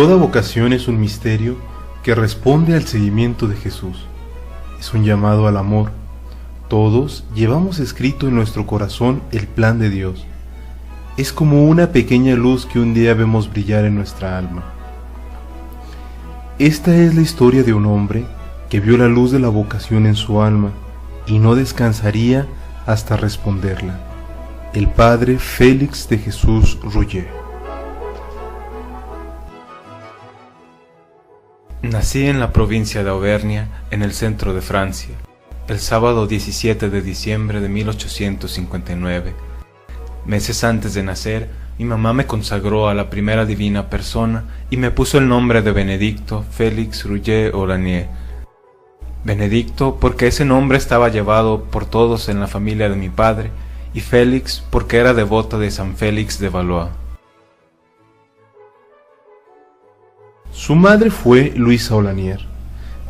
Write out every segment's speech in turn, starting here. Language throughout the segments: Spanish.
Toda vocación es un misterio que responde al seguimiento de Jesús. Es un llamado al amor. Todos llevamos escrito en nuestro corazón el plan de Dios. Es como una pequeña luz que un día vemos brillar en nuestra alma. Esta es la historia de un hombre que vio la luz de la vocación en su alma y no descansaría hasta responderla. El padre Félix de Jesús Rouget. Nací en la provincia de Auvernia, en el centro de Francia, el sábado 17 de diciembre de 1859. Meses antes de nacer, mi mamá me consagró a la primera divina persona y me puso el nombre de Benedicto Félix Rouget Olanier. Benedicto porque ese nombre estaba llevado por todos en la familia de mi padre, y Félix porque era devoto de San Félix de Valois. Su madre fue Luisa Olanier.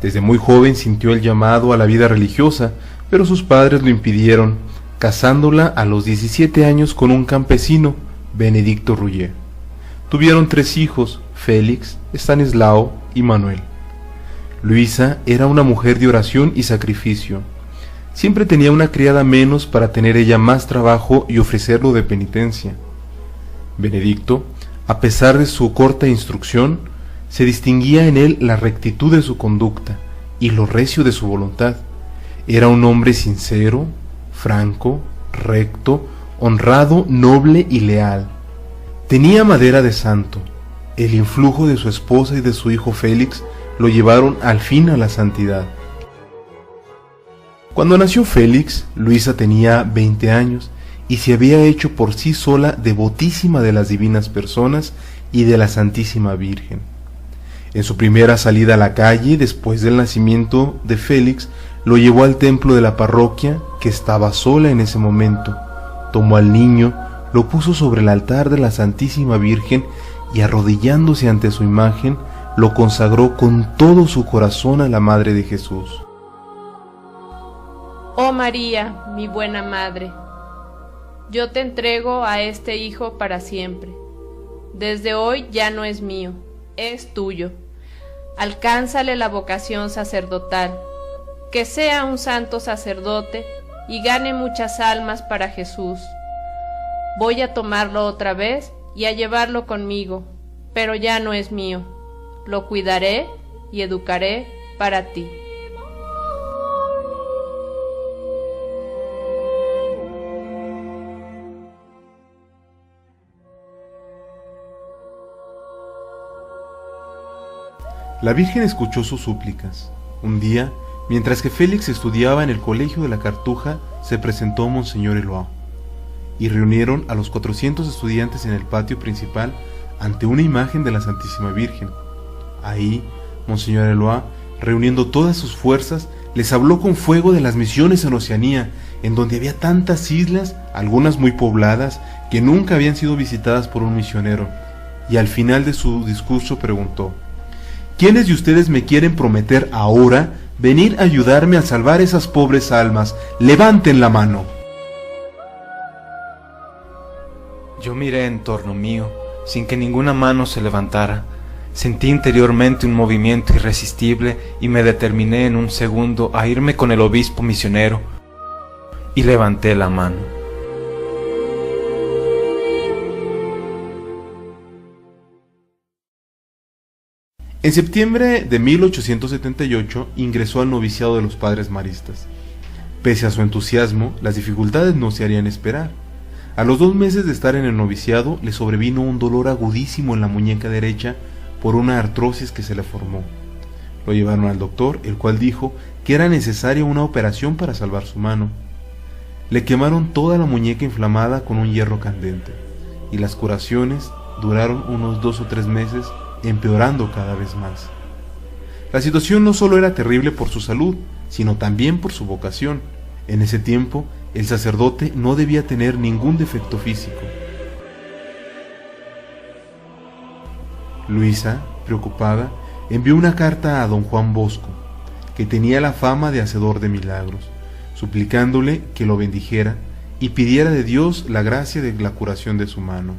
Desde muy joven sintió el llamado a la vida religiosa, pero sus padres lo impidieron, casándola a los 17 años con un campesino, Benedicto Rouget. Tuvieron 3 hijos, Félix, Estanislao y Manuel. Luisa era una mujer de oración y sacrificio. Siempre tenía una criada menos para tener ella más trabajo y ofrecerlo de penitencia. Benedicto, a pesar de su corta instrucción, se distinguía en él la rectitud de su conducta y lo recio de su voluntad. Era un hombre sincero, franco, recto, honrado, noble y leal. Tenía madera de santo. El influjo de su esposa y de su hijo Félix lo llevaron al fin a la santidad. Cuando nació Félix, Luisa tenía 20 años y se había hecho por sí sola devotísima de las divinas personas y de la Santísima Virgen. En su primera salida a la calle, después del nacimiento de Félix, lo llevó al templo de la parroquia, que estaba sola en ese momento. Tomó al niño, lo puso sobre el altar de la Santísima Virgen y, arrodillándose ante su imagen, lo consagró con todo su corazón a la Madre de Jesús. Oh María, mi buena Madre, yo te entrego a este hijo para siempre. Desde hoy ya no es mío, es tuyo. Alcánzale la vocación sacerdotal, que sea un santo sacerdote y gane muchas almas para Jesús. Voy a tomarlo otra vez y a llevarlo conmigo, pero ya no es mío. Lo cuidaré y educaré para ti. La Virgen escuchó sus súplicas. Un día, mientras que Félix estudiaba en el colegio de la Cartuja, se presentó Monseñor Eloy, y reunieron a los 400 estudiantes en el patio principal ante una imagen de la Santísima Virgen. Ahí, Monseñor Eloy, reuniendo todas sus fuerzas, les habló con fuego de las misiones en Oceanía, en donde había tantas islas, algunas muy pobladas, que nunca habían sido visitadas por un misionero, y al final de su discurso preguntó: ¿quiénes de ustedes me quieren prometer ahora venir a ayudarme a salvar esas pobres almas? Levanten la mano. Yo miré en torno mío, sin que ninguna mano se levantara. Sentí interiormente un movimiento irresistible y me determiné en un segundo a irme con el obispo misionero, y levanté la mano. En septiembre de 1878 ingresó al noviciado de los Padres Maristas. Pese a su entusiasmo, las dificultades no se harían esperar. A los 2 meses de estar en el noviciado, le sobrevino un dolor agudísimo en la muñeca derecha por una artrosis que se le formó. Lo llevaron al doctor, el cual dijo que era necesaria una operación para salvar su mano. Le quemaron toda la muñeca inflamada con un hierro candente, y las curaciones duraron unos 2 o 3 meses, empeorando cada vez más. La situación no solo era terrible por su salud, sino también por su vocación. En ese tiempo, el sacerdote no debía tener ningún defecto físico. Luisa, preocupada, envió una carta a don Juan Bosco, que tenía la fama de hacedor de milagros, suplicándole que lo bendijera y pidiera de Dios la gracia de la curación de su mano.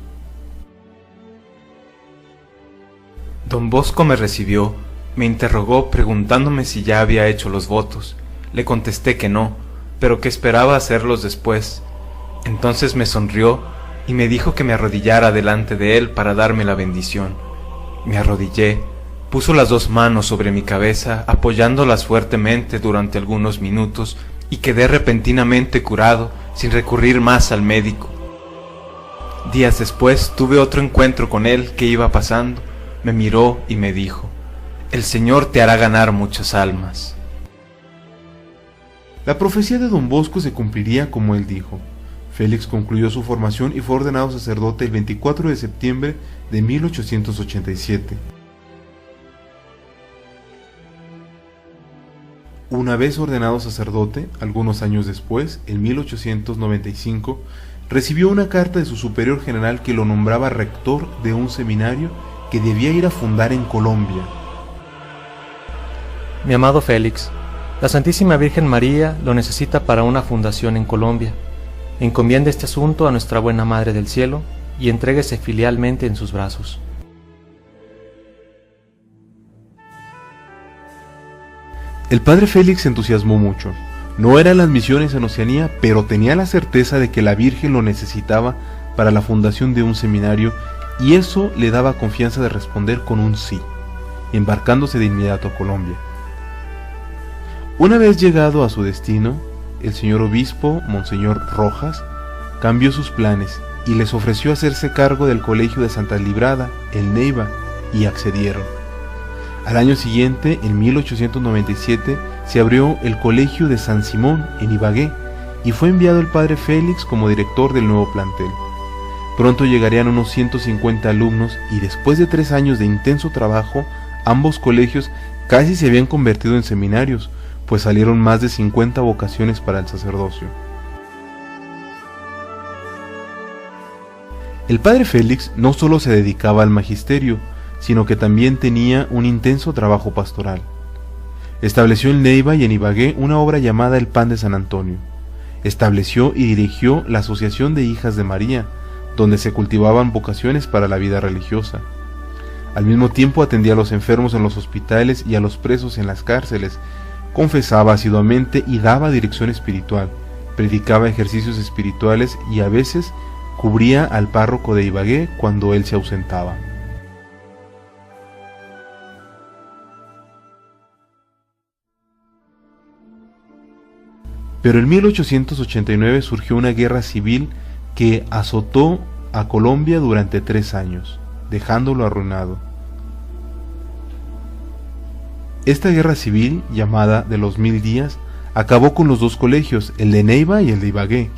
Don Bosco me recibió, me interrogó preguntándome si ya había hecho los votos. Le contesté que no, pero que esperaba hacerlos después. Entonces me sonrió y me dijo que me arrodillara delante de él para darme la bendición. Me arrodillé, puso las 2 manos sobre mi cabeza, apoyándolas fuertemente durante algunos minutos, y quedé repentinamente curado, sin recurrir más al médico. Días después tuve otro encuentro con él que iba pasando, me miró y me dijo: «El Señor te hará ganar muchas almas». La profecía de Don Bosco se cumpliría como él dijo. Félix concluyó su formación y fue ordenado sacerdote el 24 de septiembre de 1887. Una vez ordenado sacerdote, algunos años después, en 1895, recibió una carta de su superior general que lo nombraba rector de un seminario que debía ir a fundar en Colombia. Mi amado Félix, la Santísima Virgen María lo necesita para una fundación en Colombia. Encomiende este asunto a nuestra buena Madre del Cielo y entréguese filialmente en sus brazos. El padre Félix se entusiasmó mucho. No eran las misiones en Oceanía, pero tenía la certeza de que la Virgen lo necesitaba para la fundación de un seminario, y eso le daba confianza de responder con un sí, embarcándose de inmediato a Colombia. Una vez llegado a su destino, el señor obispo, Monseñor Rojas, cambió sus planes y les ofreció hacerse cargo del colegio de Santa Librada, en Neiva, y accedieron. Al año siguiente, en 1897, se abrió el colegio de San Simón, en Ibagué, y fue enviado el padre Félix como director del nuevo plantel. Pronto llegarían unos 150 alumnos y después de 3 años de intenso trabajo, ambos colegios casi se habían convertido en seminarios, pues salieron más de 50 vocaciones para el sacerdocio. El padre Félix no solo se dedicaba al magisterio, sino que también tenía un intenso trabajo pastoral. Estableció en Neiva y en Ibagué una obra llamada El Pan de San Antonio. Estableció y dirigió la Asociación de Hijas de María, donde se cultivaban vocaciones para la vida religiosa. Al mismo tiempo atendía a los enfermos en los hospitales y a los presos en las cárceles, confesaba asiduamente y daba dirección espiritual, predicaba ejercicios espirituales y a veces cubría al párroco de Ibagué cuando él se ausentaba. Pero en 1889 surgió una guerra civil que azotó a Colombia durante 3 años, dejándolo arruinado. Esta guerra civil, llamada de los 1000 días, acabó con los 2 colegios, el de Neiva y el de Ibagué.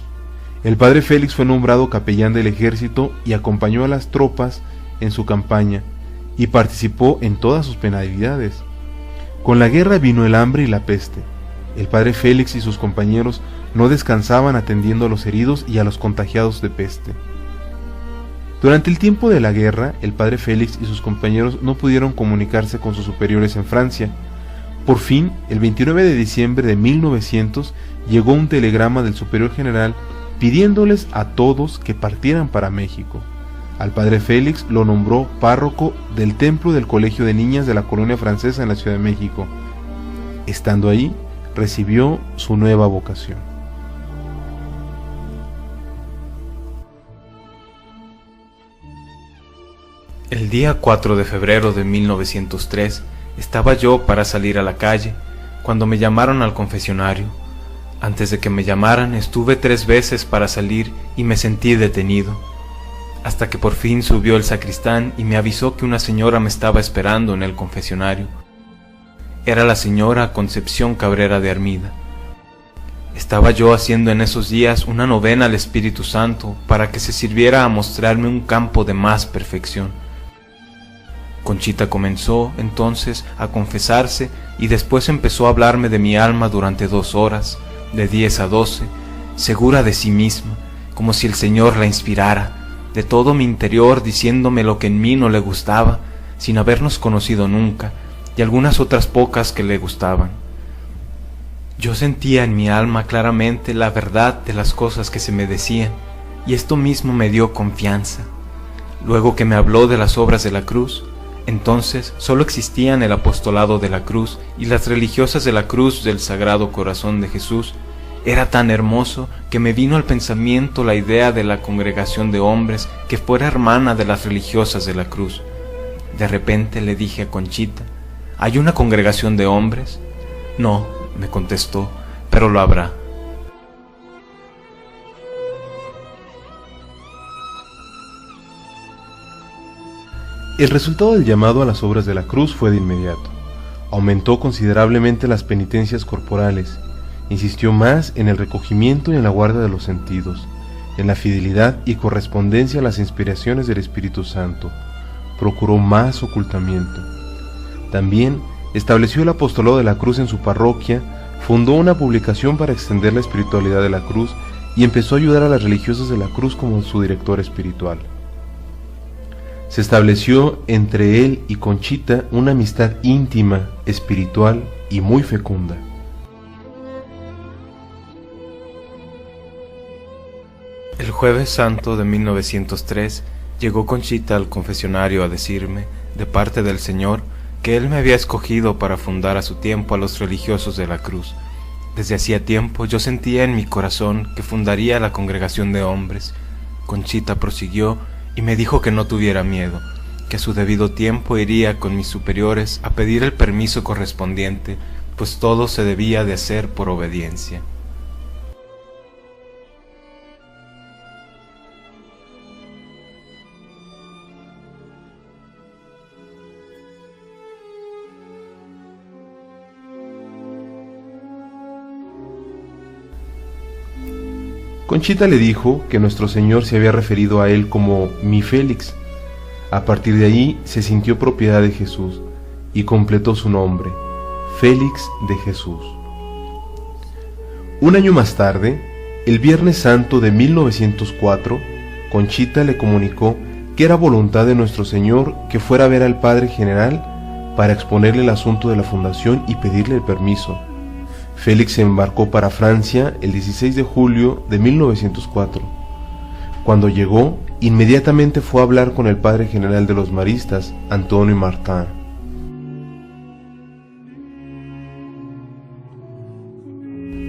El padre Félix fue nombrado capellán del ejército y acompañó a las tropas en su campaña, y participó en todas sus penalidades. Con la guerra vino el hambre y la peste. El padre Félix y sus compañeros no descansaban atendiendo a los heridos y a los contagiados de peste. Durante el tiempo de la guerra, el padre Félix y sus compañeros no pudieron comunicarse con sus superiores en Francia. Por fin, el 29 de diciembre de 1900, llegó un telegrama del superior general pidiéndoles a todos que partieran para México. Al padre Félix lo nombró párroco del templo del Colegio de Niñas de la Colonia Francesa en la Ciudad de México. Estando ahí, recibió su nueva vocación. El día 4 de febrero de 1903 estaba yo para salir a la calle cuando me llamaron al confesionario. Antes de que me llamaran estuve 3 veces para salir y me sentí detenido, hasta que por fin subió el sacristán y me avisó que una señora me estaba esperando en el confesionario. Era la señora Concepción Cabrera de Armida. Estaba yo haciendo en esos días una novena al Espíritu Santo para que se sirviera a mostrarme un campo de más perfección. Conchita comenzó entonces a confesarse y después empezó a hablarme de mi alma durante 2 horas, de 10 a 12, segura de sí misma, como si el Señor la inspirara, de todo mi interior diciéndome lo que en mí no le gustaba, sin habernos conocido nunca, y algunas otras pocas que le gustaban. Yo sentía en mi alma claramente la verdad de las cosas que se me decían, y esto mismo me dio confianza. Luego que me habló de las obras de la cruz, Entonces solo existían el apostolado de la cruz y las religiosas de la cruz del Sagrado Corazón de Jesús. Era tan hermoso que me vino al pensamiento la idea de la congregación de hombres que fuera hermana de las religiosas de la cruz. De repente le dije a Conchita: ¿hay una congregación de hombres? No, me contestó, pero lo habrá. El resultado del llamado a las obras de la cruz fue de inmediato. Aumentó considerablemente las penitencias corporales, insistió más en el recogimiento y en la guardia de los sentidos, en la fidelidad y correspondencia a las inspiraciones del Espíritu Santo, procuró más ocultamiento. También estableció el apostolado de la cruz en su parroquia, fundó una publicación para extender la espiritualidad de la cruz y empezó a ayudar a las religiosas de la cruz como su director espiritual. Se estableció entre él y Conchita una amistad íntima, espiritual y muy fecunda. El Jueves Santo de 1903 llegó Conchita al confesionario a decirme, de parte del Señor, que Él me había escogido para fundar a su tiempo a los religiosos de la cruz. Desde hacía tiempo yo sentía en mi corazón que fundaría la congregación de hombres. Conchita prosiguió y me dijo que no tuviera miedo, que a su debido tiempo iría con mis superiores a pedir el permiso correspondiente, pues todo se debía de hacer por obediencia. Conchita le dijo que nuestro Señor se había referido a él como mi Félix. A partir de ahí se sintió propiedad de Jesús y completó su nombre, Félix de Jesús. Un año más tarde, el Viernes Santo de 1904, Conchita le comunicó que era voluntad de nuestro Señor que fuera a ver al Padre General para exponerle el asunto de la fundación y pedirle el permiso. Félix se embarcó para Francia el 16 de julio de 1904. Cuando llegó, inmediatamente fue a hablar con el Padre General de los Maristas, Antonio Martin.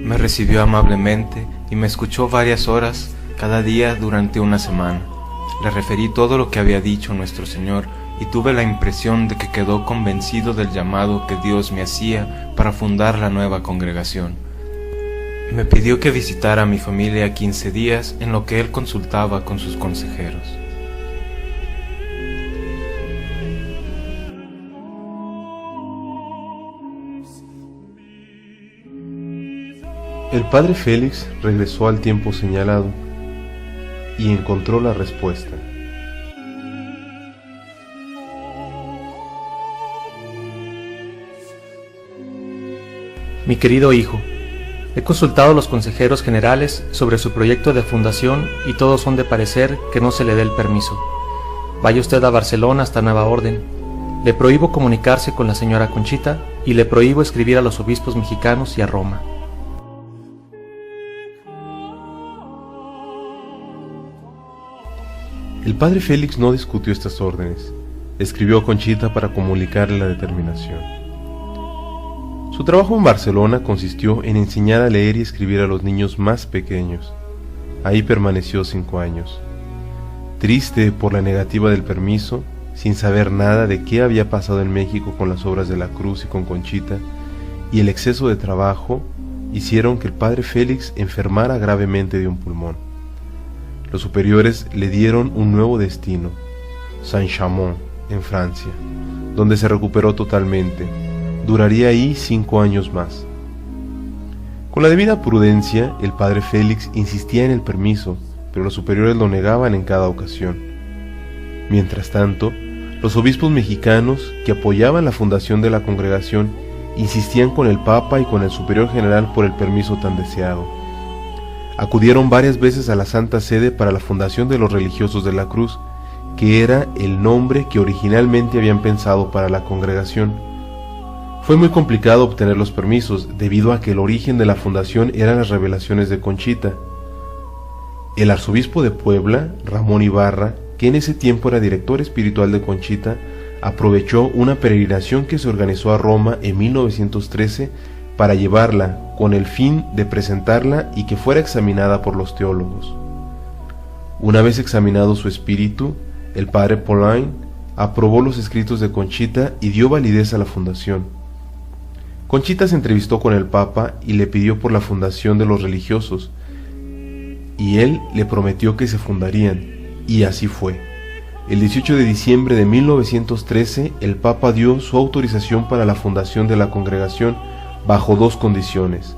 Me recibió amablemente y me escuchó varias horas cada día durante una semana. Le referí todo lo que había dicho nuestro Señor y tuve la impresión de que quedó convencido del llamado que Dios me hacía para fundar la nueva congregación. Me pidió que visitara a mi familia 15 días en lo que él consultaba con sus consejeros. El padre Félix regresó al tiempo señalado y encontró la respuesta. Mi querido hijo, he consultado a los consejeros generales sobre su proyecto de fundación y todos son de parecer que no se le dé el permiso. Vaya usted a Barcelona hasta nueva orden. Le prohíbo comunicarse con la señora Conchita y le prohíbo escribir a los obispos mexicanos y a Roma. El padre Félix no discutió estas órdenes. Escribió a Conchita para comunicarle la determinación. Su trabajo en Barcelona consistió en enseñar a leer y escribir a los niños más pequeños. Ahí permaneció 5 años. Triste por la negativa del permiso, sin saber nada de qué había pasado en México con las obras de la cruz y con Conchita, y el exceso de trabajo hicieron que el padre Félix enfermara gravemente de un pulmón. Los superiores le dieron un nuevo destino, Saint-Chamond, en Francia, donde se recuperó totalmente. Duraría ahí 5 años más. Con la debida prudencia, el padre Félix insistía en el permiso, pero los superiores lo negaban en cada ocasión. Mientras tanto, los obispos mexicanos, que apoyaban la fundación de la congregación, insistían con el Papa y con el Superior General por el permiso tan deseado. Acudieron varias veces a la Santa Sede para la fundación de los religiosos de la Cruz, que era el nombre que originalmente habían pensado para la congregación. Fue muy complicado obtener los permisos, debido a que el origen de la fundación eran las revelaciones de Conchita. El arzobispo de Puebla, Ramón Ibarra, que en ese tiempo era director espiritual de Conchita, aprovechó una peregrinación que se organizó a Roma en 1913 para llevarla con el fin de presentarla y que fuera examinada por los teólogos. Una vez examinado su espíritu, el padre Pauline aprobó los escritos de Conchita y dio validez a la fundación. Conchita se entrevistó con el Papa y le pidió por la fundación de los religiosos, y él le prometió que se fundarían, y así fue. El 18 de diciembre de 1913, el Papa dio su autorización para la fundación de la congregación bajo dos condiciones.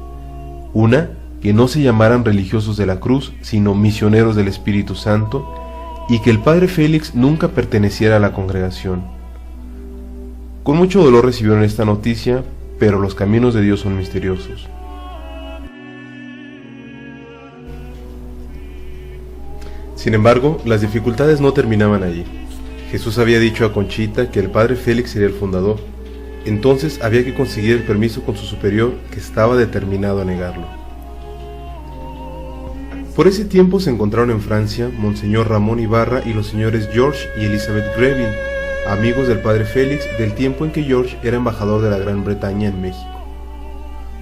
Una, que no se llamaran religiosos de la cruz, sino misioneros del Espíritu Santo, y que el padre Félix nunca perteneciera a la congregación. Con mucho dolor recibieron esta noticia, pero los caminos de Dios son misteriosos. Sin embargo, las dificultades no terminaban allí. Jesús había dicho a Conchita que el padre Félix sería el fundador. Entonces había que conseguir el permiso con su superior, que estaba determinado a negarlo. Por ese tiempo se encontraron en Francia Monseñor Ramón Ibarra y los señores George y Elizabeth Greville, amigos del padre Félix del tiempo en que George era embajador de la Gran Bretaña en México.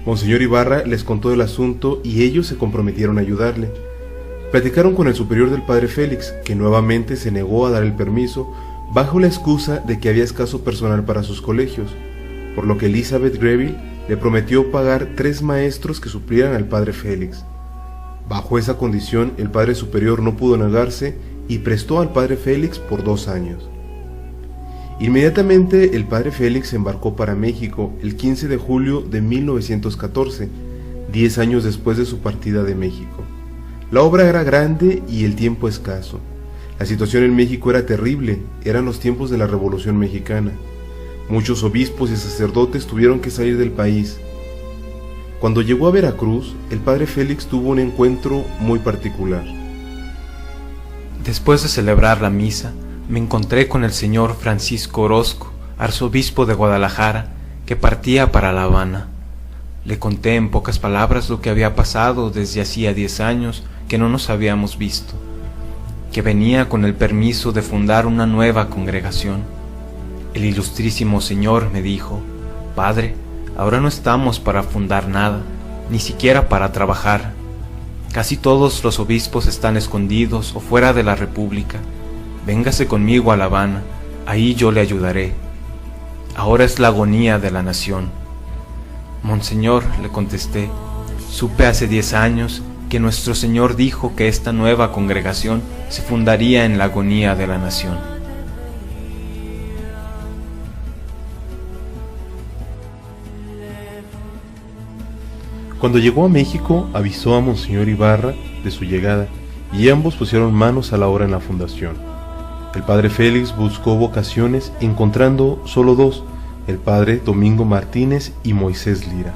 Monseñor Ibarra les contó el asunto y ellos se comprometieron a ayudarle. Platicaron con el superior del padre Félix, que nuevamente se negó a dar el permiso bajo la excusa de que había escaso personal para sus colegios, por lo que Elizabeth Greville le prometió pagar 3 maestros que suplieran al padre Félix. Bajo esa condición, el padre superior no pudo negarse y prestó al padre Félix por 2 años. Inmediatamente el padre Félix se embarcó para México el 15 de julio de 1914, 10 años después de su partida de México. La obra era grande y el tiempo escaso. La situación en México era terrible, eran los tiempos de la Revolución Mexicana. Muchos obispos y sacerdotes tuvieron que salir del país. Cuando llegó a Veracruz, el padre Félix tuvo un encuentro muy particular. Después de celebrar la misa, me encontré con el señor Francisco Orozco, arzobispo de Guadalajara, que partía para La Habana. Le conté en pocas palabras lo que había pasado desde hacía 10 años que no nos habíamos visto, que venía con el permiso de fundar una nueva congregación. El ilustrísimo señor me dijo: «Padre, ahora no estamos para fundar nada, ni siquiera para trabajar. Casi todos los obispos están escondidos o fuera de la República. Véngase conmigo a La Habana, ahí yo le ayudaré. Ahora es la agonía de la nación». «Monseñor», le contesté, «supe hace 10 años que nuestro Señor dijo que esta nueva congregación se fundaría en la agonía de la nación». Cuando llegó a México, avisó a Monseñor Ibarra de su llegada, y ambos pusieron manos a la obra en la fundación. El padre Félix buscó vocaciones, encontrando solo 2, el padre Domingo Martínez y Moisés Lira.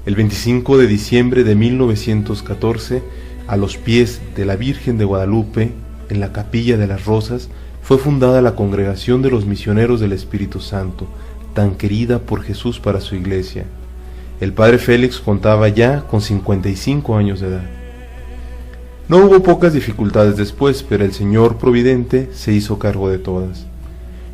El 25 de diciembre de 1914, a los pies de la Virgen de Guadalupe, en la Capilla de las Rosas, fue fundada la Congregación de los Misioneros del Espíritu Santo, tan querida por Jesús para su iglesia. El padre Félix contaba ya con 55 años de edad. No hubo pocas dificultades después, pero el Señor Providente se hizo cargo de todas.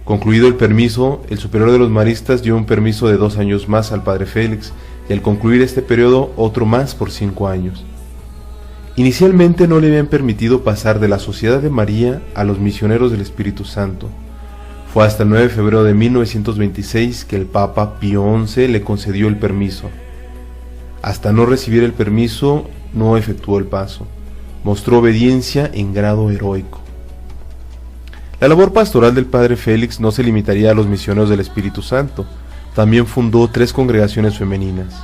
Concluido el permiso, el superior de los maristas dio un permiso de 2 años más al padre Félix, y al concluir este periodo, otro más por 5 años. Inicialmente no le habían permitido pasar de la Sociedad de María a los Misioneros del Espíritu Santo. Fue hasta el 9 de febrero de 1926 que el Papa Pío XI le concedió el permiso. Hasta no recibir el permiso, no efectuó el paso. Mostró obediencia en grado heroico. La labor pastoral del padre Félix no se limitaría a los misioneros del Espíritu Santo. También fundó 3 congregaciones femeninas: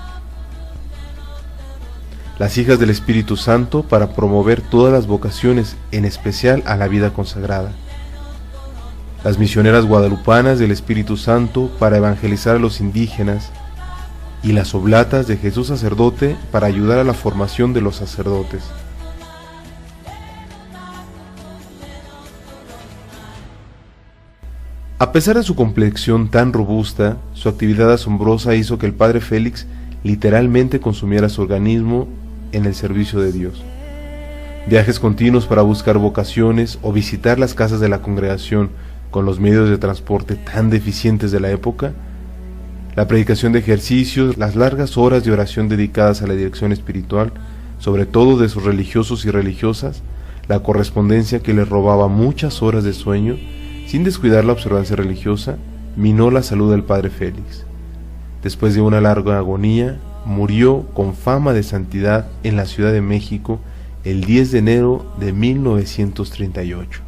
las Hijas del Espíritu Santo, para promover todas las vocaciones, en especial a la vida consagrada; las Misioneras Guadalupanas del Espíritu Santo, para evangelizar a los indígenas; y las Oblatas de Jesús Sacerdote, para ayudar a la formación de los sacerdotes. A pesar de su complexión tan robusta, su actividad asombrosa hizo que el padre Félix literalmente consumiera su organismo en el servicio de Dios. Viajes continuos para buscar vocaciones o visitar las casas de la congregación, con los medios de transporte tan deficientes de la época, la predicación de ejercicios, las largas horas de oración dedicadas a la dirección espiritual, sobre todo de sus religiosos y religiosas, la correspondencia que les robaba muchas horas de sueño, sin descuidar la observancia religiosa, minó la salud del padre Félix. Después de una larga agonía, murió con fama de santidad en la Ciudad de México el 10 de enero de 1938.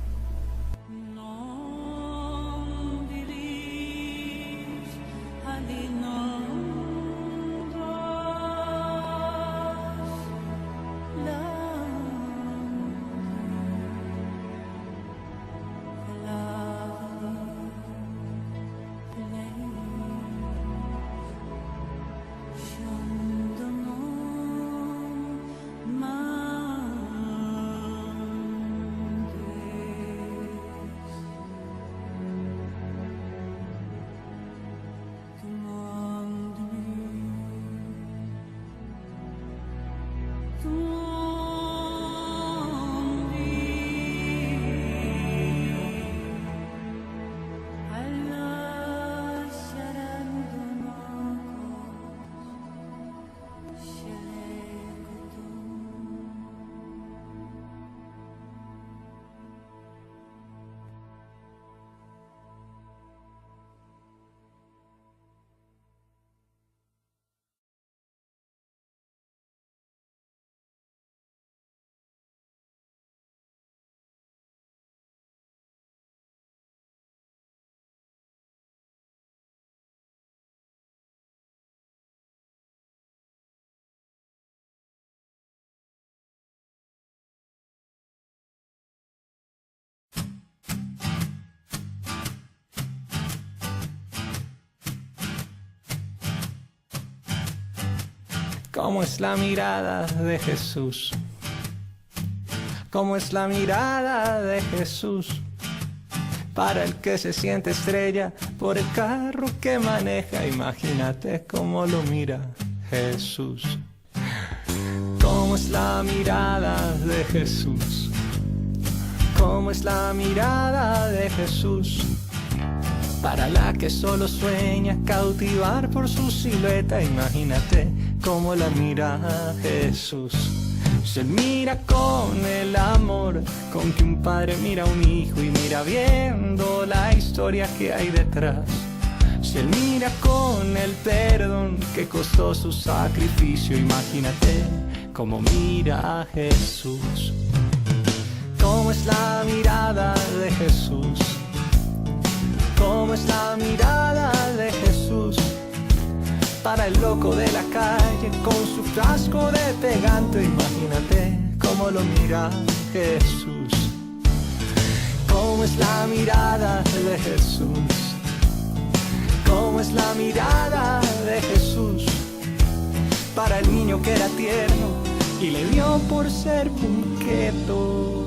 ¿Cómo es la mirada de Jesús? ¿Cómo es la mirada de Jesús? Para el que se siente estrella por el carro que maneja, imagínate cómo lo mira Jesús. ¿Cómo es la mirada de Jesús? ¿Cómo es la mirada de Jesús? Para la que solo sueña cautivar por su silueta, imagínate cómo la mira Jesús. Si él mira con el amor con que un padre mira a un hijo y mira viendo la historia que hay detrás. Si él mira con el perdón que costó su sacrificio, imagínate cómo mira a Jesús. ¿Cómo es la mirada de Jesús? ¿Cómo es la mirada de Jesús? Para el loco de la calle con su frasco de pegante, imagínate cómo lo mira Jesús. ¿Cómo es la mirada de Jesús? ¿Cómo es la mirada de Jesús? Para el niño que era tierno y le dio por ser punqueto,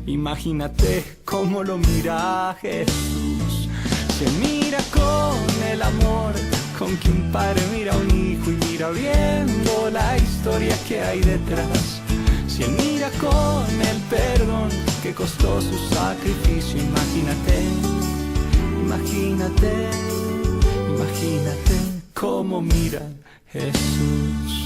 imagínate cómo lo mira Jesús. Se mira con el amor con que un padre mira a un hijo y mira viendo la historia que hay detrás. Si él mira con el perdón que costó su sacrificio, imagínate, imagínate, imagínate cómo mira Jesús.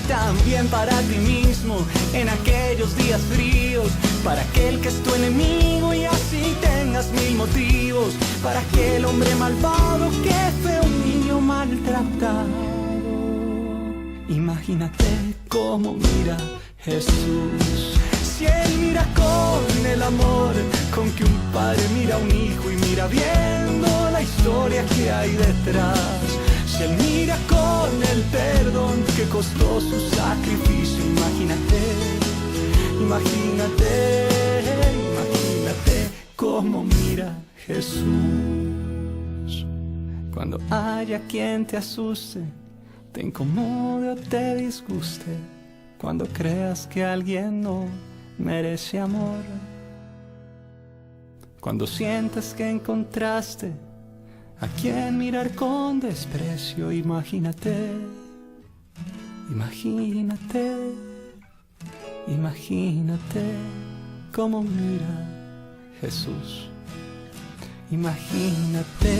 También para ti mismo en aquellos días fríos, para aquel que es tu enemigo y así tengas mil motivos, para aquel hombre malvado que fue un niño maltratado. Imagínate cómo mira Jesús. Si él mira con el amor con que un padre mira a un hijo y mira viendo la historia que hay detrás. Si él mira con el perdón que costó su sacrificio, imagínate, imagínate, imagínate cómo mira Jesús. Cuando haya quien te asuste, te incomode o te disguste, cuando creas que alguien no merece amor, Cuando sientas que encontraste a quien mirar con desprecio, imagínate, imagínate, imagínate cómo mira Jesús. Imagínate,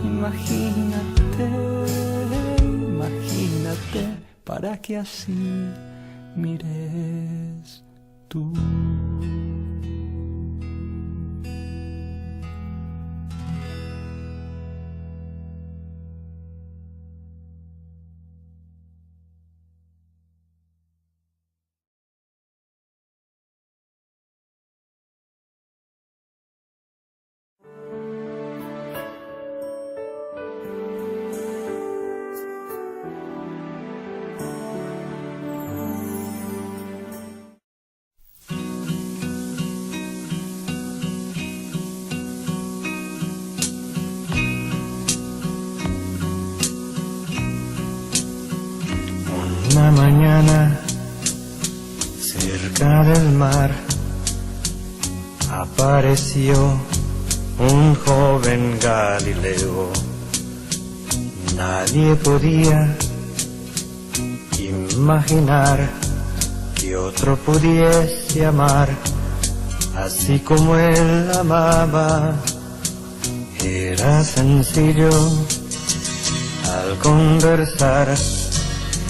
imagínate, imagínate, para que así mires tú. Una mañana cerca del mar apareció un joven Galileo. Nadie podía imaginar que otro pudiese amar así como él amaba. Era sencillo al conversar,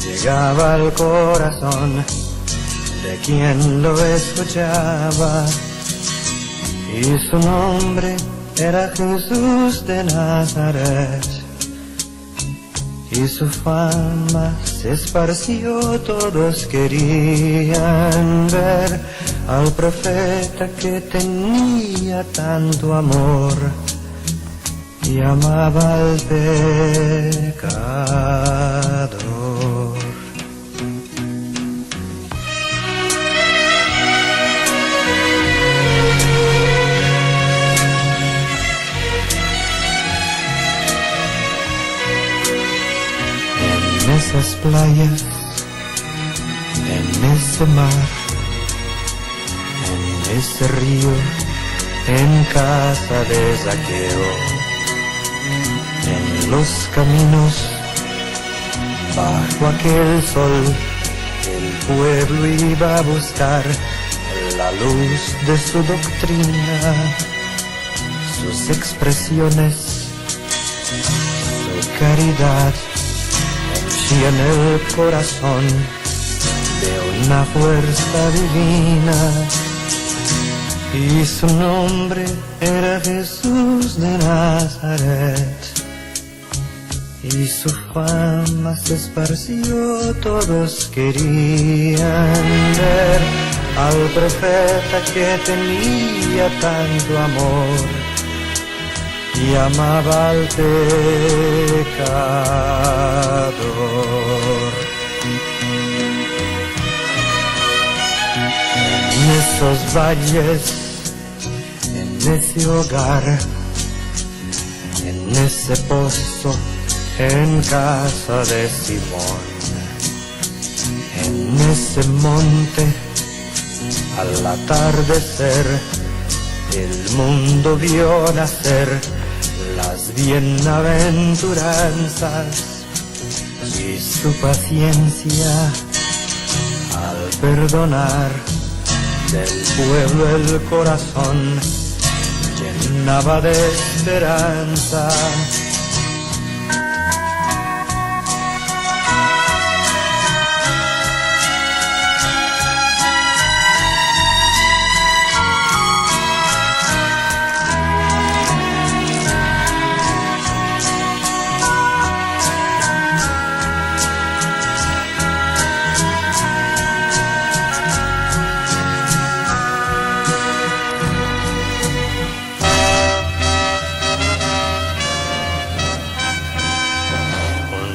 llegaba al corazón de quien lo escuchaba, y su nombre era Jesús de Nazaret, y su fama se esparció. Todos querían ver al profeta que tenía tanto amor y amaba al pecador. En esas playas, en ese mar, en ese río, en casa de Zaqueo, en los caminos, bajo aquel sol, el pueblo iba a buscar la luz de su doctrina, sus expresiones, su caridad, henchían el corazón de una fuerza divina, y su nombre era Jesús de Nazaret, y su fama se esparció. Todos querían ver al profeta que tenía tanto amor y amaba al pecador. En esos valles, en ese hogar, en ese pozo, en casa de Simón, en ese monte, al atardecer, el mundo vio nacer las bienaventuranzas, y su paciencia al perdonar del pueblo el corazón llenaba de esperanza.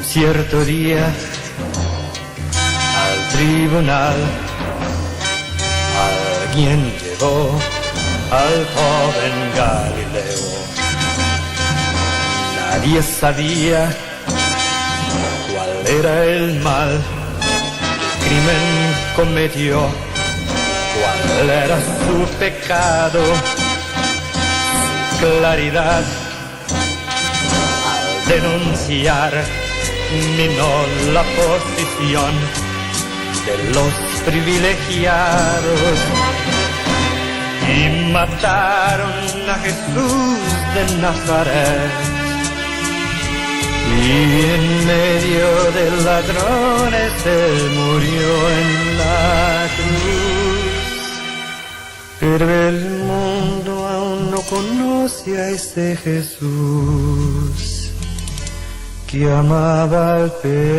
Cierto día al tribunal alguien llevó al joven Galileo. Nadie sabía cuál era el mal que el crimen cometió, cuál era su pecado, claridad al denunciar minó la posición de los privilegiados y mataron a Jesús de Nazaret. Y en medio de ladrones él murió en la cruz. Pero el mundo aún no conoce a ese Jesús que amaba al pecador.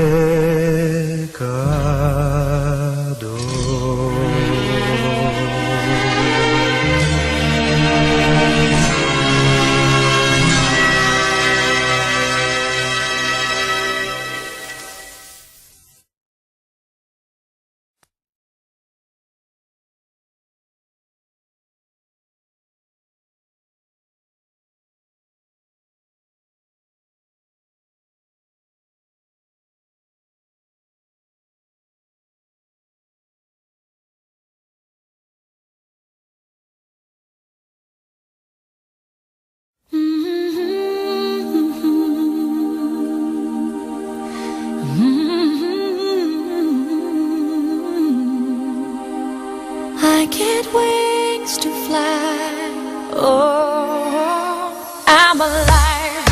I get wings to fly. Oh, I'm alive.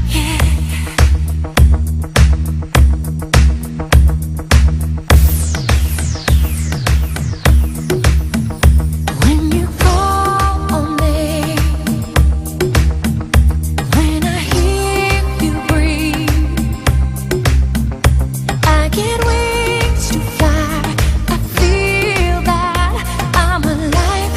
Yeah. When you call on me, when I hear you breathe, I get wings to fly. I feel that I'm alive.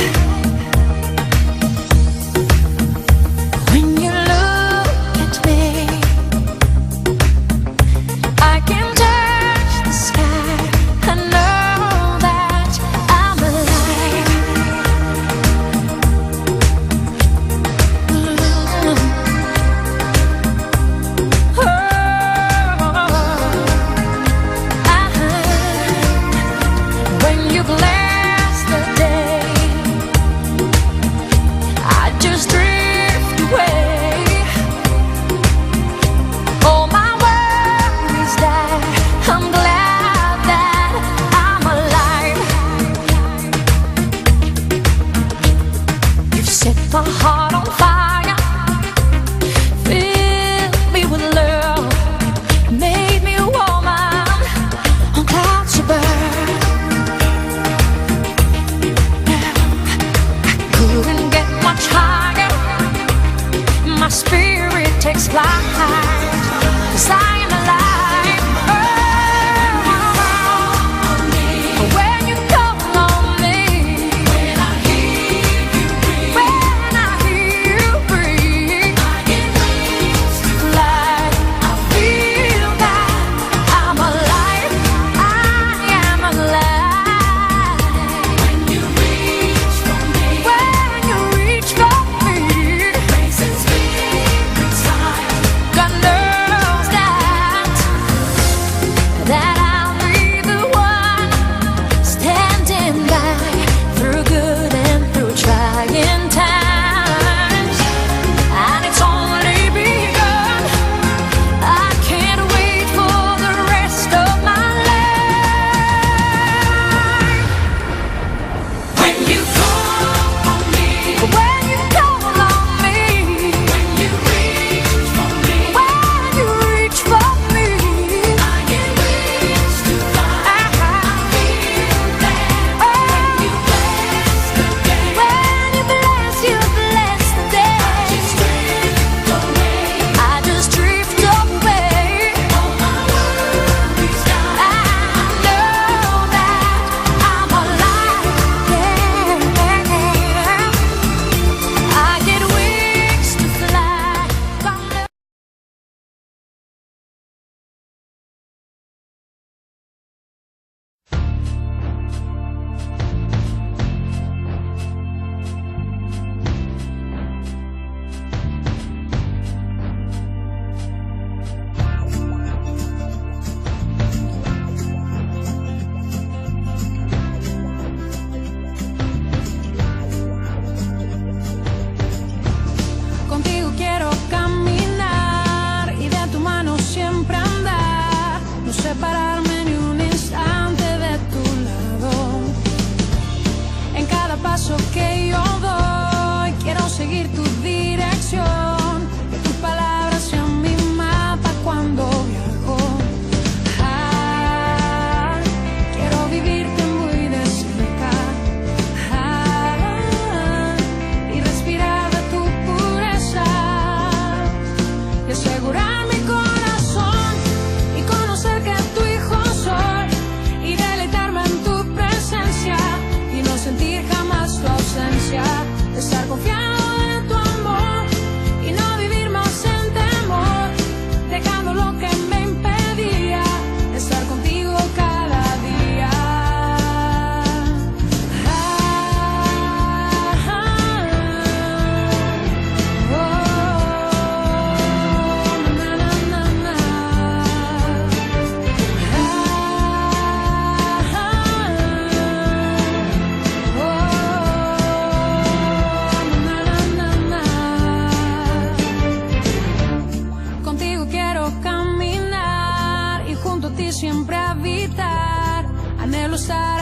cruzar